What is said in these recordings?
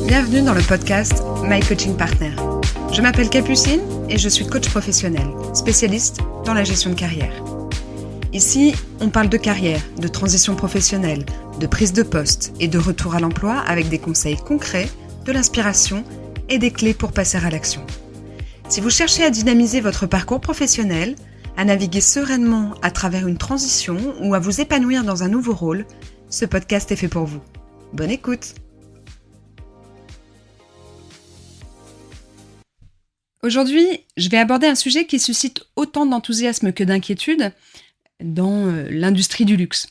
Bienvenue dans le podcast My Coaching Partner. Je m'appelle Capucine et je suis coach professionnel, spécialiste dans la gestion de carrière. Ici, on parle de carrière, de transition professionnelle, de prise de poste et de retour à l'emploi avec des conseils concrets, de l'inspiration et des clés pour passer à l'action. Si vous cherchez à dynamiser votre parcours professionnel, à naviguer sereinement à travers une transition ou à vous épanouir dans un nouveau rôle, ce podcast est fait pour vous. Bonne écoute! Aujourd'hui, je vais aborder un sujet qui suscite autant d'enthousiasme que d'inquiétude dans l'industrie du luxe.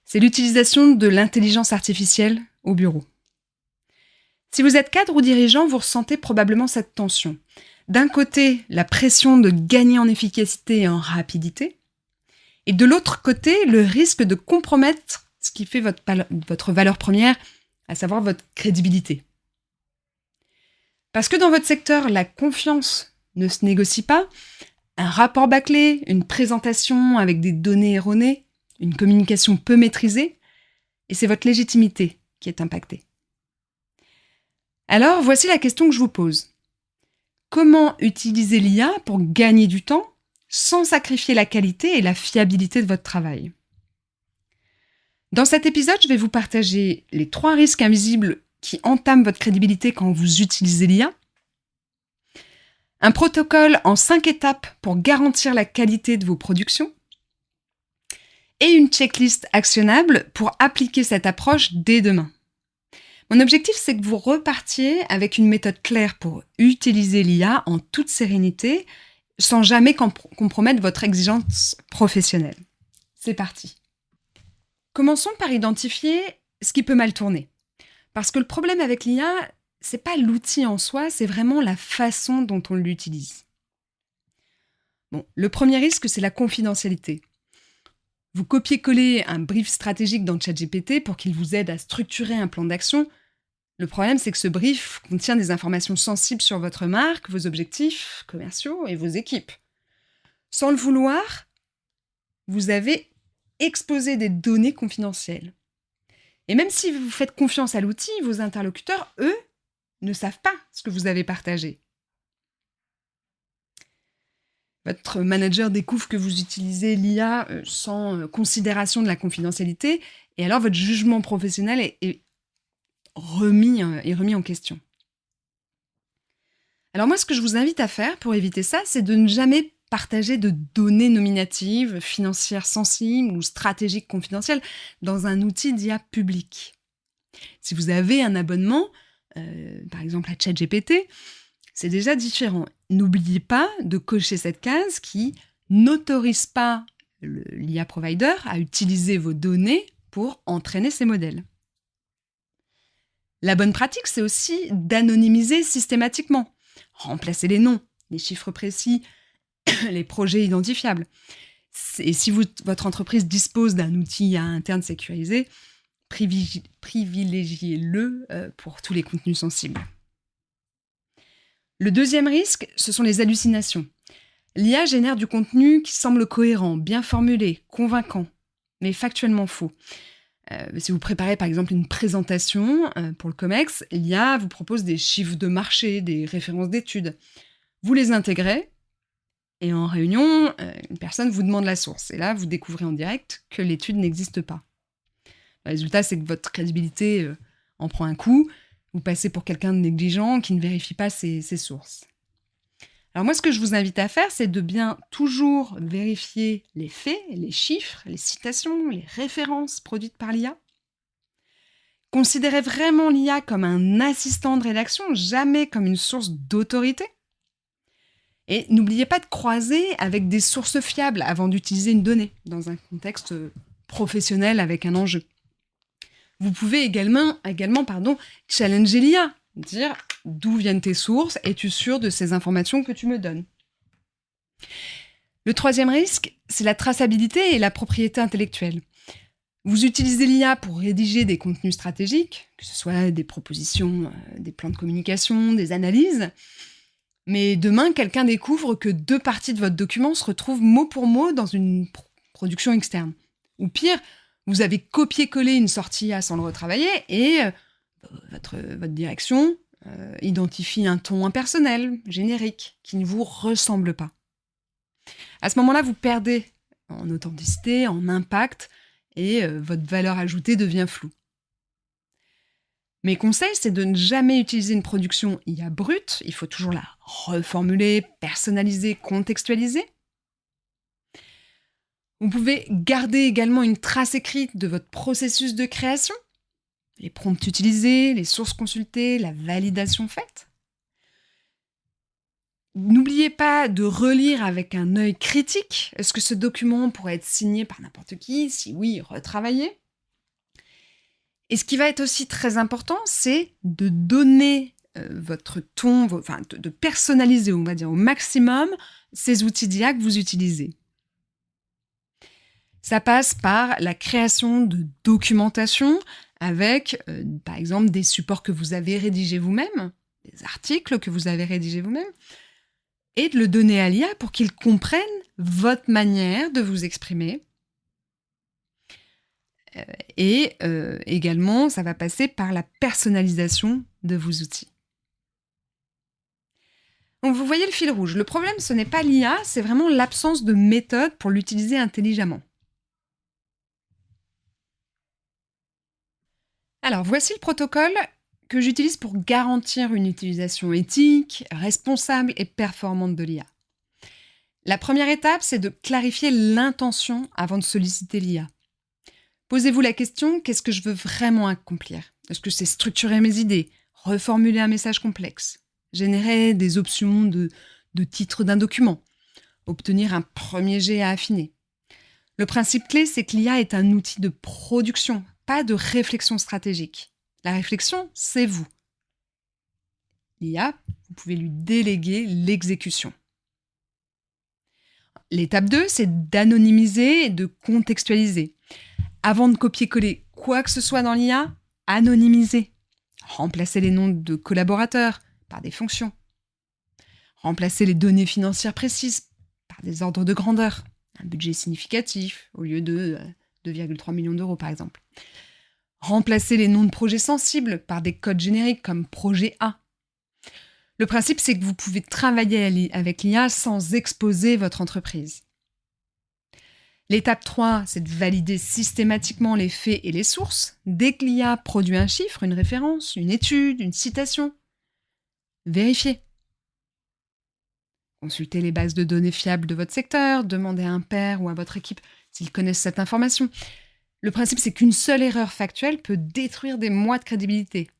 C'est l'utilisation de l'intelligence artificielle au bureau. Si vous êtes cadre ou dirigeant, vous ressentez probablement cette tension. D'un côté, la pression de gagner en efficacité et en rapidité, et de l'autre côté, le risque de compromettre ce qui fait votre valeur première, à savoir votre crédibilité. Parce que dans votre secteur, la confiance ne se négocie pas, un rapport bâclé, une présentation avec des données erronées, une communication peu maîtrisée, et c'est votre légitimité qui est impactée. Alors, voici la question que je vous pose. Comment utiliser l'IA pour gagner du temps sans sacrifier la qualité et la fiabilité de votre travail ? Dans cet épisode, je vais vous partager les 3 risques invisibles qui entament votre crédibilité quand vous utilisez l'IA, un protocole en 5 étapes pour garantir la qualité de vos productions et une checklist actionnable pour appliquer cette approche dès demain. Mon objectif, c'est que vous repartiez avec une méthode claire pour utiliser l'IA en toute sérénité, sans jamais compromettre votre exigence professionnelle. C'est parti. Commençons par identifier ce qui peut mal tourner. Parce que le problème avec l'IA, c'est pas l'outil en soi, c'est vraiment la façon dont on l'utilise. Bon, le premier risque, c'est la confidentialité. Vous copiez-collez un brief stratégique dans ChatGPT pour qu'il vous aide à structurer un plan d'action. Le problème, c'est que ce brief contient des informations sensibles sur votre marque, vos objectifs commerciaux et vos équipes. Sans le vouloir, vous avez exposé des données confidentielles. Et même si vous faites confiance à l'outil, vos interlocuteurs, eux, ne savent pas ce que vous avez partagé. Votre manager découvre que vous utilisez l'IA sans considération de la confidentialité, et alors votre jugement professionnel est remis en question. Alors moi, ce que je vous invite à faire pour éviter ça, c'est de ne jamais partager de données nominatives, financières sensibles ou stratégiques confidentielles dans un outil d'IA public. Si vous avez un abonnement, par exemple à ChatGPT, c'est déjà différent. N'oubliez pas de cocher cette case qui n'autorise pas l'IA provider à utiliser vos données pour entraîner ses modèles. La bonne pratique, c'est aussi d'anonymiser systématiquement. Remplacer les noms, les chiffres précis, les projets identifiables. Et si votre entreprise dispose d'un outil interne sécurisé, privilégiez-le pour tous les contenus sensibles. Le deuxième risque, ce sont les hallucinations. L'IA génère du contenu qui semble cohérent, bien formulé, convaincant, mais factuellement faux. Si vous préparez par exemple une présentation pour le COMEX, l'IA vous propose des chiffres de marché, des références d'études. Vous les intégrez et en réunion, une personne vous demande la source. Et là, vous découvrez en direct que l'étude n'existe pas. Le résultat, c'est que votre crédibilité en prend un coup. Vous passez pour quelqu'un de négligent qui ne vérifie pas ses sources. Alors moi, ce que je vous invite à faire, c'est de bien toujours vérifier les faits, les chiffres, les citations, les références produites par l'IA. Considérez vraiment l'IA comme un assistant de rédaction, jamais comme une source d'autorité. Et n'oubliez pas de croiser avec des sources fiables avant d'utiliser une donnée dans un contexte professionnel avec un enjeu. Vous pouvez également challenger l'IA, dire d'où viennent tes sources, es-tu sûr de ces informations que tu me donnes ? Le troisième risque, c'est la traçabilité et la propriété intellectuelle. Vous utilisez l'IA pour rédiger des contenus stratégiques, que ce soit des propositions, des plans de communication, des analyses, mais demain, quelqu'un découvre que 2 parties de votre document se retrouvent mot pour mot dans une production externe. Ou pire, vous avez copié-collé une sortie IA sans le retravailler et votre direction identifie un ton impersonnel, générique, qui ne vous ressemble pas. À ce moment-là, vous perdez en authenticité, en impact, et votre valeur ajoutée devient floue. Mes conseils, c'est de ne jamais utiliser une production IA brute. Il faut toujours la reformuler, personnaliser, contextualiser. Vous pouvez garder également une trace écrite de votre processus de création, les prompts utilisés, les sources consultées, la validation faite. N'oubliez pas de relire avec un œil critique. Est-ce que ce document pourrait être signé par n'importe qui? Si oui, retravaillez. Et ce qui va être aussi très important, c'est de donner votre ton, de personnaliser, on va dire, au maximum ces outils d'IA que vous utilisez. Ça passe par la création de documentation avec, par exemple, des supports que vous avez rédigés vous-même, des articles que vous avez rédigés vous-même, et de le donner à l'IA pour qu'il comprenne votre manière de vous exprimer. Et également, ça va passer par la personnalisation de vos outils. Donc, vous voyez le fil rouge. Le problème, ce n'est pas l'IA, c'est vraiment l'absence de méthode pour l'utiliser intelligemment. Alors, voici le protocole que j'utilise pour garantir une utilisation éthique, responsable et performante de l'IA. La première étape, c'est de clarifier l'intention avant de solliciter l'IA. Posez-vous la question, qu'est-ce que je veux vraiment accomplir? Est-ce que c'est structurer mes idées, reformuler un message complexe, générer des options de titre d'un document, obtenir un premier jet à affiner? Le principe clé, c'est que l'IA est un outil de production, pas de réflexion stratégique. La réflexion, c'est vous. L'IA, vous pouvez lui déléguer l'exécution. L'étape 2, c'est d'anonymiser et de contextualiser. Avant de copier-coller quoi que ce soit dans l'IA, anonymisez. Remplacez les noms de collaborateurs par des fonctions. Remplacez les données financières précises par des ordres de grandeur. Un budget significatif au lieu de 2,3 millions d'euros par exemple. Remplacez les noms de projets sensibles par des codes génériques comme projet A. Le principe, c'est que vous pouvez travailler avec l'IA sans exposer votre entreprise. L'étape 3, c'est de valider systématiquement les faits et les sources. Dès que l'IA produit un chiffre, une référence, une étude, une citation, vérifiez. Consultez les bases de données fiables de votre secteur, demandez à un pair ou à votre équipe s'ils connaissent cette information. Le principe, c'est qu'une seule erreur factuelle peut détruire des mois de crédibilité.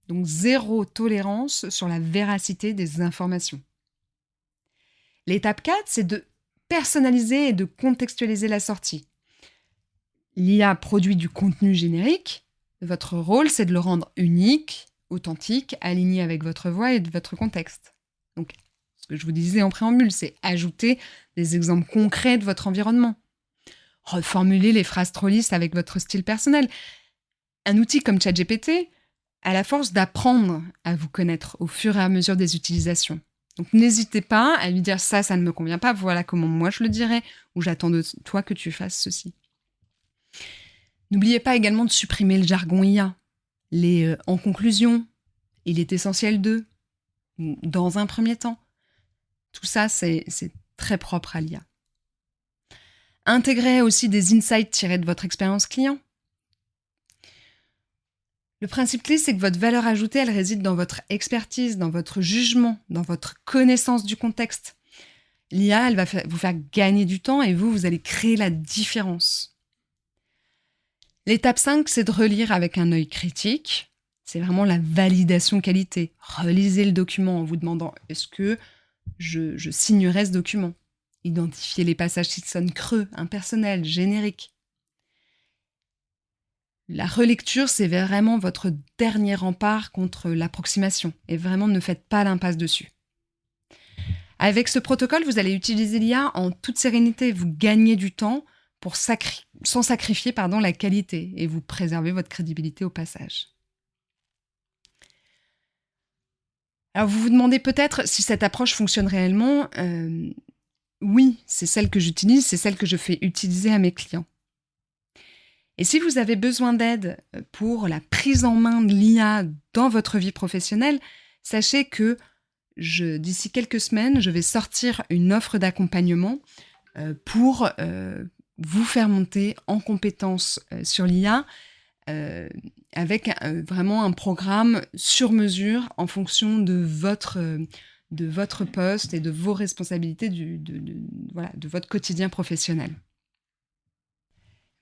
Donc, zéro tolérance sur la véracité des informations. L'étape 4, c'est de personnaliser et de contextualiser la sortie. L'IA produit du contenu générique. Votre rôle, c'est de le rendre unique, authentique, aligné avec votre voix et votre contexte. Donc, ce que je vous disais en préambule, c'est ajouter des exemples concrets de votre environnement. Reformuler les phrases trop lisses avec votre style personnel. Un outil comme ChatGPT a la force d'apprendre à vous connaître au fur et à mesure des utilisations. Donc n'hésitez pas à lui dire ça ne me convient pas, voilà comment moi je le dirais, ou j'attends de toi que tu fasses ceci. N'oubliez pas également de supprimer le jargon IA. Les en conclusion, il est essentiel de, dans un premier temps. Tout ça, c'est très propre à l'IA. Intégrez aussi des insights tirés de votre expérience client. Le principe clé, c'est que votre valeur ajoutée, elle réside dans votre expertise, dans votre jugement, dans votre connaissance du contexte. L'IA, elle va vous faire gagner du temps et vous allez créer la différence. L'étape 5, c'est de relire avec un œil critique. C'est vraiment la validation qualité. Relisez le document en vous demandant « est-ce que je signerai ce document ?» Identifiez les passages qui sonnent creux, impersonnels, génériques. La relecture, c'est vraiment votre dernier rempart contre l'approximation. Et vraiment, ne faites pas l'impasse dessus. Avec ce protocole, vous allez utiliser l'IA en toute sérénité. Vous gagnez du temps sans sacrifier la qualité. Et vous préservez votre crédibilité au passage. Alors, vous vous demandez peut-être si cette approche fonctionne réellement. Oui, c'est celle que j'utilise, c'est celle que je fais utiliser à mes clients. Et si vous avez besoin d'aide pour la prise en main de l'IA dans votre vie professionnelle, sachez que d'ici quelques semaines, je vais sortir une offre d'accompagnement pour vous faire monter en compétences sur l'IA avec vraiment un programme sur mesure en fonction de votre poste et de vos responsabilités de votre quotidien professionnel.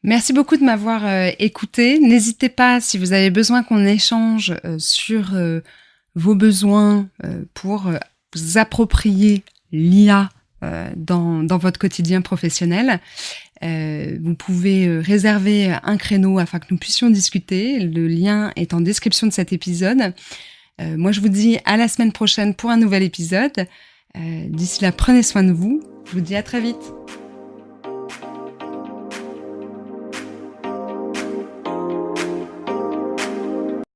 Merci beaucoup de m'avoir écouté. N'hésitez pas, si vous avez besoin qu'on échange sur vos besoins pour vous approprier l'IA dans votre quotidien professionnel. Vous pouvez réserver un créneau afin que nous puissions discuter. Le lien est en description de cet épisode. Moi, je vous dis à la semaine prochaine pour un nouvel épisode. D'ici là, prenez soin de vous. Je vous dis à très vite.